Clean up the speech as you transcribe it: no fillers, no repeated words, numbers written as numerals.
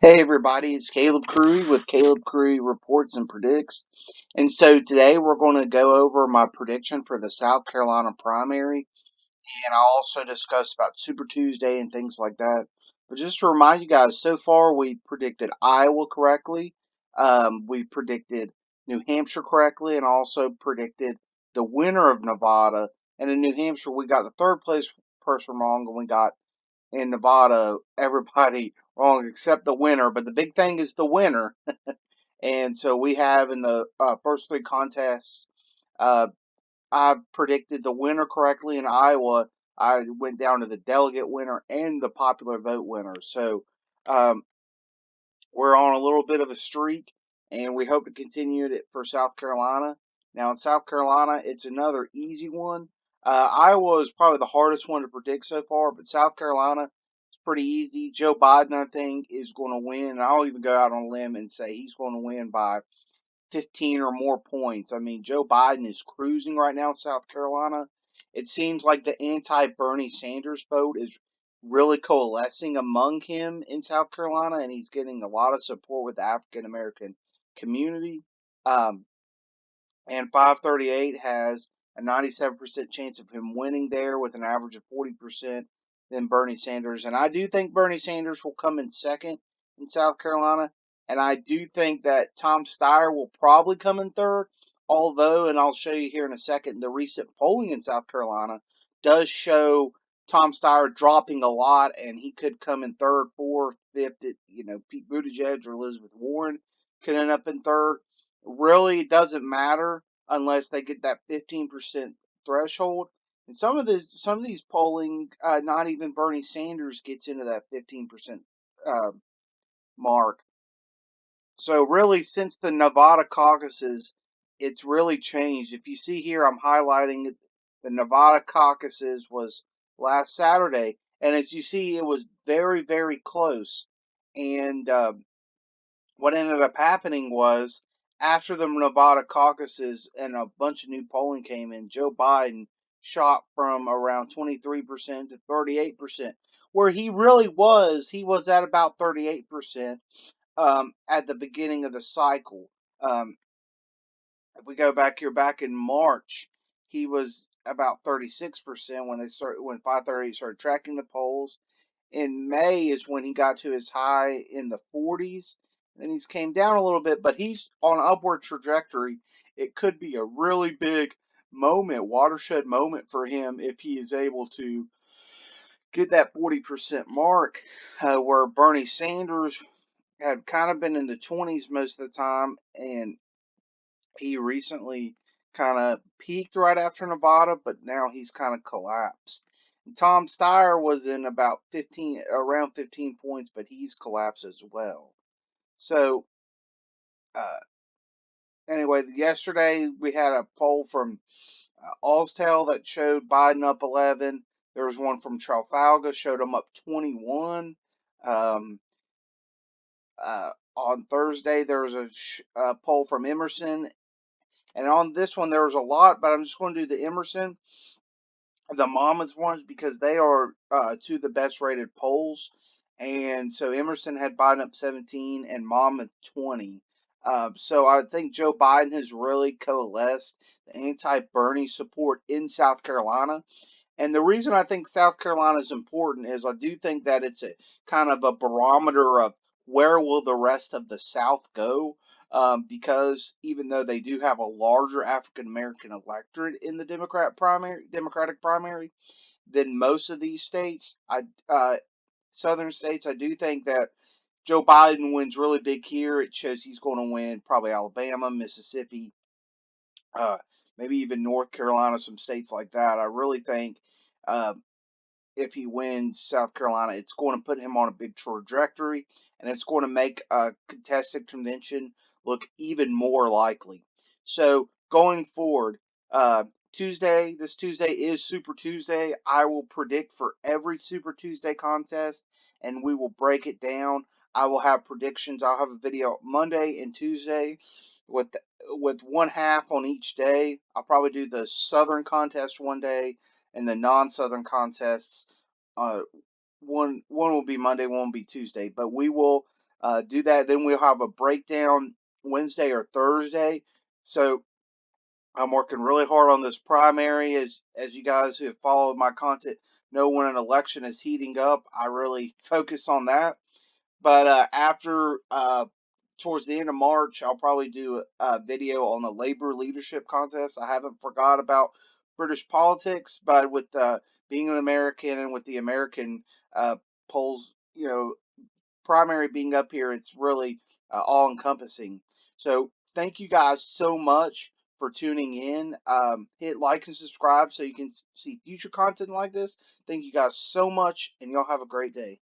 Hey everybody, it's Caleb Crewy with Caleb Crewy Reports and Predicts. And so today we're going to go over my prediction for the South Carolina primary, and I'll also discuss about Super Tuesday and things like that. But just to remind you guys, so far we predicted Iowa correctly, we predicted New Hampshire correctly, and also predicted the winner of Nevada. And in New Hampshire, we got the third place person wrong, and we got in Nevada, everybody wrong except the winner. But the big thing is the winner. And so we have in the first three contests, uh, I predicted the winner correctly in Iowa. I went down to the delegate winner and the popular vote winner. So um, we're on a little bit of a streak, and we hope to continue it for South Carolina. Now, in South Carolina, it's another easy one. Iowa is probably the hardest one to predict so far, but South Carolina is pretty easy. Joe Biden, I think, is going to win, and I'll even go out on a limb and say he's going to win by 15 or more points. I mean, Joe Biden is cruising right now in South Carolina. It seems like the anti Bernie Sanders vote is really coalescing among him in South Carolina, and he's getting a lot of support with the African American community. Um, and 538 has a 97% chance of him winning there with an average of 40% than Bernie Sanders. And I do think Bernie Sanders will come in second in South Carolina. And I do think that Tom Steyer will probably come in third. Although, and I'll show you here in a second, the recent polling in South Carolina does show Tom Steyer dropping a lot, and he could come in third, fourth, fifth. Pete Buttigieg or Elizabeth Warren could end up in third. Really doesn't matter unless they get that 15% threshold. And some of these polling, not even Bernie Sanders gets into that 15% uh, mark. So really, since the Nevada caucuses, it's really changed. If you see here, I'm highlighting it. The Nevada caucuses was last Saturday, and as you see, it was very, very close. And what ended up happening was after the Nevada caucuses and a bunch of new polling came in, Joe Biden shot from around 23% to 38%. Where he was at about 38% at the beginning of the cycle. Um, if we go back here, back in March, he was about 36% when 538 started tracking the polls. In May is when he got to his high in the 40s. Then he's came down a little bit, but he's on an upward trajectory. It could be a really big watershed moment for him if he is able to get that 40% mark, where Bernie Sanders had kind of been in the 20s most of the time, and he recently kind of peaked right after Nevada, but now he's kind of collapsed. And Tom Steyer was in about around 15 points, but he's collapsed as well. So, uh, anyway, yesterday we had a poll from Allstel that showed Biden up 11. There was one from Trafalgar showed him up 21. Um, on Thursday, there was a poll from Emerson. And on this one, there was a lot, but I'm just going to do the Emerson, the Monmouth ones, because they are two of the best rated polls. And so Emerson had Biden up 17 and Monmouth 20. So I think Joe Biden has really coalesced the anti-Bernie support in South Carolina. And the reason I think South Carolina is important is I do think that it's a kind of a barometer of where will the rest of the South go. Because even though they do have a larger African American electorate in the Democratic primary than most of these states, Southern states, I do think that Joe Biden wins really big here. It shows he's going to win probably Alabama, Mississippi, uh, maybe even North Carolina, some states like that. I really think uh, if he wins South Carolina, it's going to put him on a big trajectory, and it's going to make a contested convention look even more likely. So going forward, this Tuesday is Super Tuesday. I will predict for every Super Tuesday contest, and we will break it down. I will have predictions. I'll have a video Monday and Tuesday with with one half on each day. I'll probably do the Southern contest one day and the non-Southern contests. Uh, one will be Monday, one will be Tuesday. But we will do that. Then we'll have a breakdown Wednesday or Thursday. So I'm working really hard on this primary. As you guys who have followed my content know, when an election is heating up, I really focus on that. But after towards the end of March, I'll probably do a video on the labor leadership contest. I haven't forgot about British politics, but with being an American and with the American polls, primary being up here, it's really all encompassing. So thank you guys so much for tuning in. Hit like and subscribe so you can see future content like this. Thank you guys so much, and y'all have a great day.